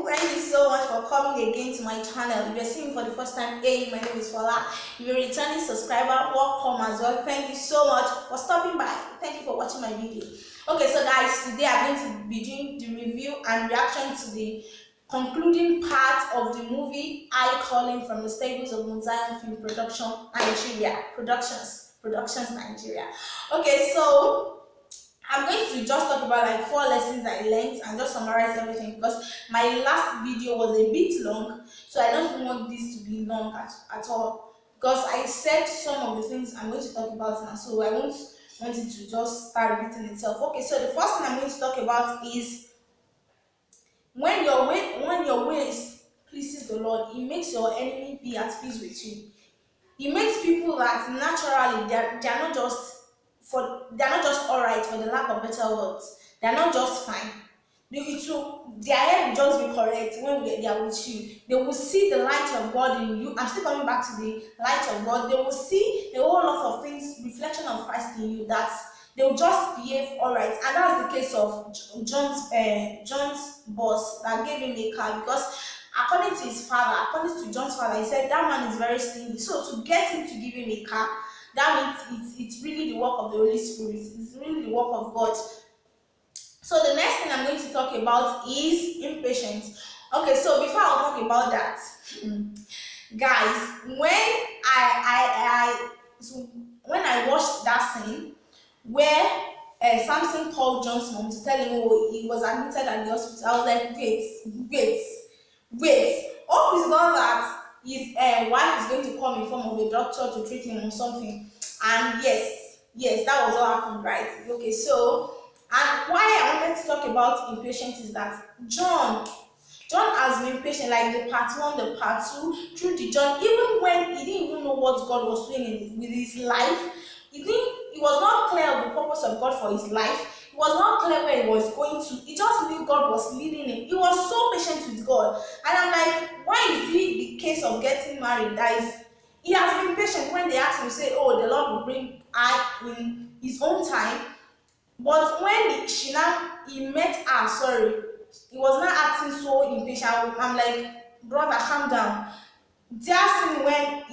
Thank you so much for coming again to my channel. If you're seeing me for the first time, hey, my name is Fola. If you're a returning subscriber, welcome as well. Thank you so much for stopping by. Thank you for watching my video. Okay, so guys, today I'm going to be doing the review and reaction to the concluding part of the movie I Calling from the stables of Mount Zion Film Production Nigeria. Productions Nigeria. Okay, so I'm going to just talk about like 4 lessons I learned and just summarize everything because my last video was a bit long, so I don't want this to be long at all because I said some of the things I'm going to talk about now, so I won't want it to just start repeating itself. Okay, so the first thing I'm going to talk about is when your ways pleases the Lord, it makes your enemy be at peace with you. It makes people that naturally they're not just all right, for the lack of better words. They're not just fine. Their head will just be correct when they are with you. They will see the light of God in you. I'm still coming back to the light of God. They will see a whole lot of things, reflection of Christ in you, that they will just behave all right. And that's the case of John's boss that gave him a car, because according to his father, according to John's father, he said that man is very stingy. So to get him to give him a car, that means it's really the work of the Holy Spirit. It's really the work of God. So the next thing I'm going to talk about is impatience. Okay, so before I talk about that, guys, when I watched that scene where Samson called John's mom to tell him, oh, he was admitted at the hospital, I was like, wait. Hope is not that his wife is going to come in form of a doctor to treat him or something. And yes, that was what happened, right? Okay, so, and why I wanted to talk about impatience is that John has been patient, like the part 1, the part 2, through the John, even when he didn't even know what God was doing with his life. It was not clear of the purpose of God for his life. It was not clear where he was going to. He just knew God was leading him. He was so patient with God. And I'm like, why is it the case of getting married? That is, he has been patient. When they asked him, say, oh, the Lord will bring her in his own time. But when he met her, he was not acting so impatient. I'm like, brother, calm down. Just when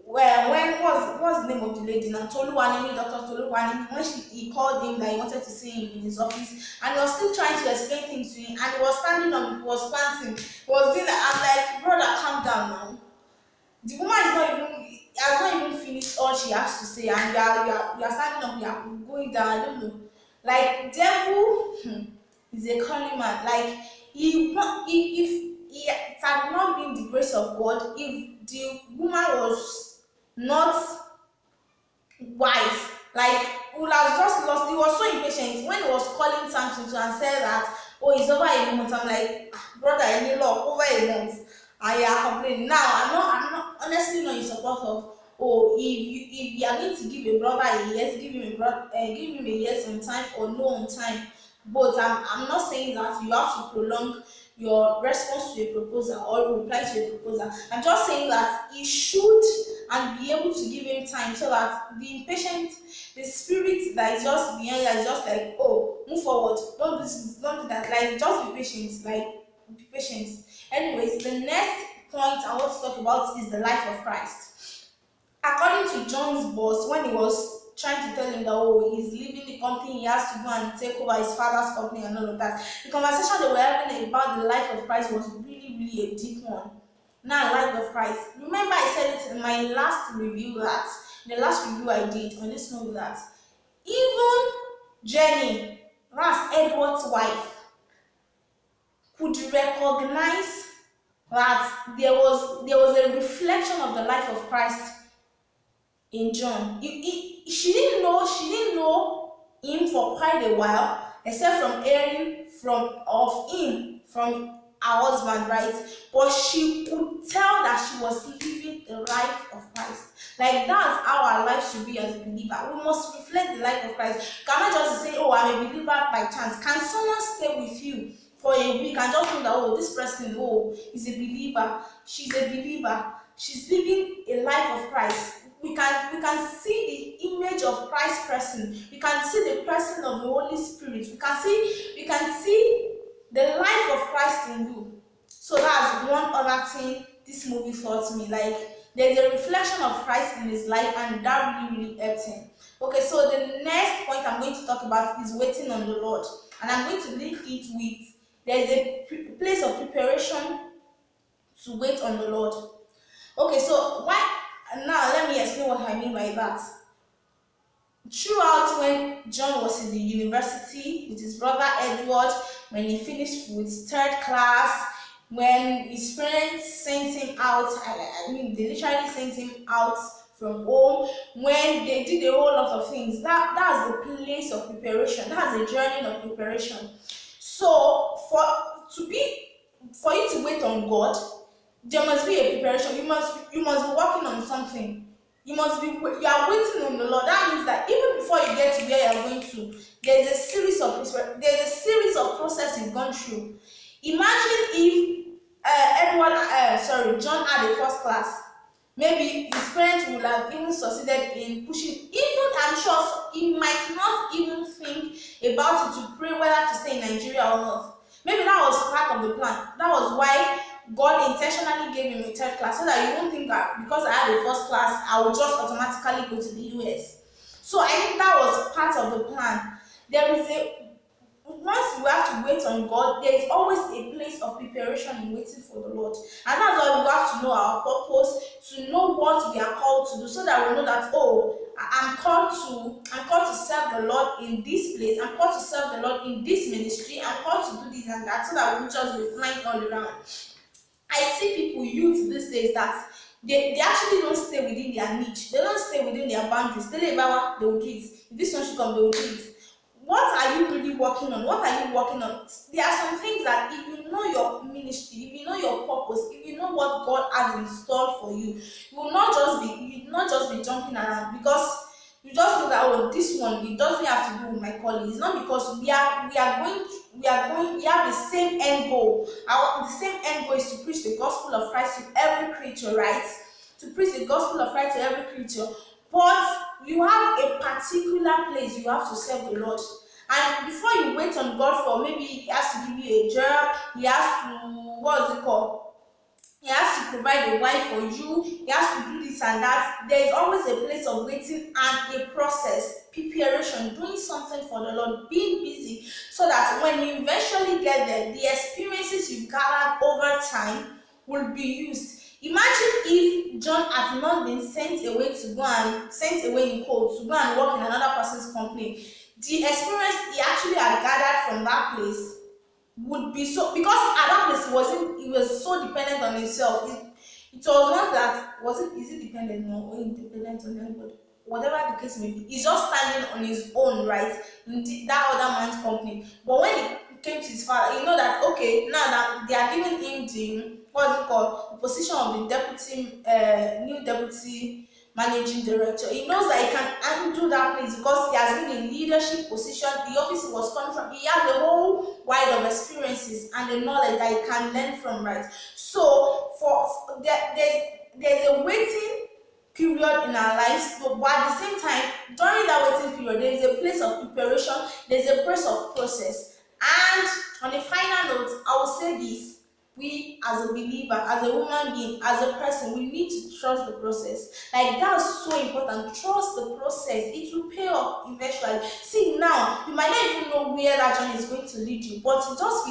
what's the name of the lady now? Toluwanimi, Dr. Toluwanimi, when he called him that he wanted to see him in his office, and he was still trying to explain things to him, and he was standing up, he was planting, he was doing that. I'm like, brother, calm down now. The woman has not even finished all she has to say, and you are standing up, you are going down. I don't know. Like devil is a cunning man. Like if it had not been the grace of God, if the woman was not wise, like he would have just lost. He was so impatient when he was calling Samson to and said that, oh, it's over a month. I'm like, brother, any luck? Over a month, and you are complaining. Now I'm not honestly not in support of, oh, if you are going to give a brother a yes, give him a yes on time or no on time. But I'm not saying that you have to prolong your response to a proposal or reply to a proposal. I'm just saying that he should and be able to give him time, so that the impatient, the spirit that is just behind that is just like, oh, move forward, don't do this, don't do that. Like, just be patient, like, be patient. Anyways, the next point I want to talk about is the life of Christ. According to John's boss, when he was trying to tell him that, oh, he's leaving the company, he has to go and take over his father's company and all of that, the conversation they were having about the life of Christ was really a deep one. Now, life of Christ. Remember, I said it in my last review I did on this movie, that even Jenny, that's Edward's wife, could recognize that there was a reflection of the life of Christ in John. She didn't know him for quite a while, except from hearing of him from her husband, right? But she could tell that she was living the life of Christ. Like, that's how our life should be as a believer. We must reflect the life of Christ. Cannot just say, oh, I'm a believer by chance. Can someone stay with you for a week and just know that, oh, this person, oh, is a believer, she's a believer, she's living a life of Christ? We can see the image of Christ person. We can see the person of the Holy Spirit. We can see the life of Christ in you. So that's one other thing this movie taught me. Like, there's a reflection of Christ in his life, and that really helped him. Okay, so the next point I'm going to talk about is waiting on the Lord, and I'm going to link it with there's a place of preparation to wait on the Lord. Okay, so why now let me explain what I mean by that. Throughout when John was in the university with his brother Edward, when he finished with third class, when his parents sent him out, I mean, they literally sent him out from home, when they did a whole lot of things, that's the place of preparation, that's a journey of preparation. So for you to wait on God, there must be a preparation. You must be working on something. You are waiting on the Lord. That means that even before you get to where you are going to, there's a series of process you've gone through. Imagine if John had a first class. Maybe his parents would have even succeeded in pushing. Even I'm sure he might not even think about it to pray whether to stay in Nigeria or not. Maybe that was part of the plan. That was why God intentionally gave him a third class, so that you won't think that because I had a first class, I will just automatically go to the US. So I think that was part of the plan. There is a Once we have to wait on God, there is always a place of preparation in waiting for the Lord. And that's why we have to know our purpose, to know what we are called to do, so that we know that, oh, I'm called to serve the Lord in this place, I'm called to serve the Lord in this ministry, I'm called to do this and that, so that we won't just be flying all around. I see people, youth these days, that they actually don't stay within their niche. They don't stay within their boundaries. They will do it. If this one should come, they will do it. What are you really working on? What are you working on? There are some things that if you know your ministry, if you know your purpose, if you know what God has installed for you, you will not just be jumping around because you just know that, oh, this one, it doesn't have to do with my calling. It's not because we have the same end goal. The same end goal is to preach the gospel of Christ to every creature, right? To preach the gospel of Christ to every creature. But you have a particular place you have to serve the Lord. And before you wait on God for, maybe He has to give you a job, He has to, what is it called? He has to provide a wife for you, He has to do this and that. There is always a place of waiting and a process, preparation, doing something for the Lord, being busy, so that when you eventually get there, the experiences you've gathered over time will be used. Imagine if John had not been sent away in quotes to go and work in another person's company. The experience he actually had gathered from that place would be so, because at that place he was so dependent on himself. It was not that was it is it dependent no or independent on anybody, whatever the case may be. He's just standing on his own, right, in that other man's company. But when he came to his father, you know that, okay, now that they are giving him the, what is it called, the position of the new deputy managing director, he knows that he can handle that place because he has been in leadership position. The office he was coming from, he has a whole wide of experiences and the knowledge that he can learn from, right? So there's a waiting period in our lives, but at the same time, during that waiting period, there is a place of preparation, there's a place of process. And on a final note, I will say this: we as a believer, as a human being, as a person, we need to trust the process. Like, that's so important. Trust the process, it will pay off eventually. See, now you might not even know where that journey is going to lead you, but just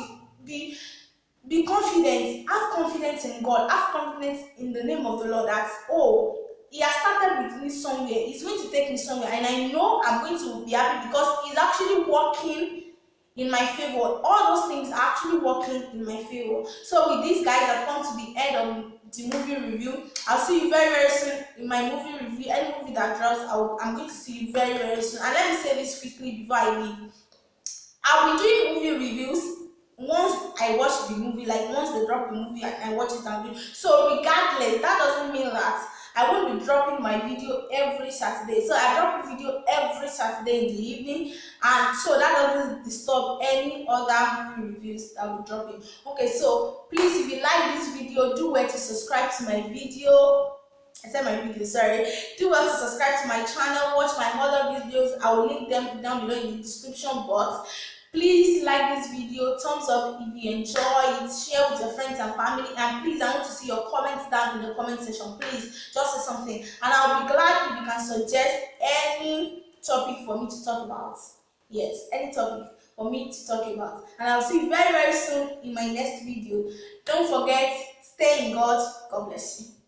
be confident, have confidence in God, have confidence in the name of the Lord, that, oh, He has started with me somewhere, He's going to take me somewhere, and I know I'm going to be happy because He's actually working in my favor. All those things are actually working in my favor. So with these guys, I've come to the end of the movie review. I'll see you very, very soon in my movie review. Any movie that drops, I'm going to see you very, very soon. And let me say this quickly before I leave. I'll be doing movie reviews once I watch the movie, like once they drop the movie and I watch it and do. So regardless, that doesn't mean that I won't be dropping my video every Saturday. So I drop a video every Saturday in the evening, and so that doesn't disturb any other movie reviews that will drop in. Okay, so please, if you like this video, do well to subscribe to my video. I said my video, sorry. Do well to subscribe to my channel, watch my other videos. I will link them down below in the description box. Please like this video, thumbs up if you enjoy it, share with your friends and family, and please, I want to see your comments down in the comment section. Please just say something, and I'll be glad if you can suggest any topic for me to talk about. Yes, any topic for me to talk about, and I'll see you very soon in my next video. Don't forget, stay in God. God bless you.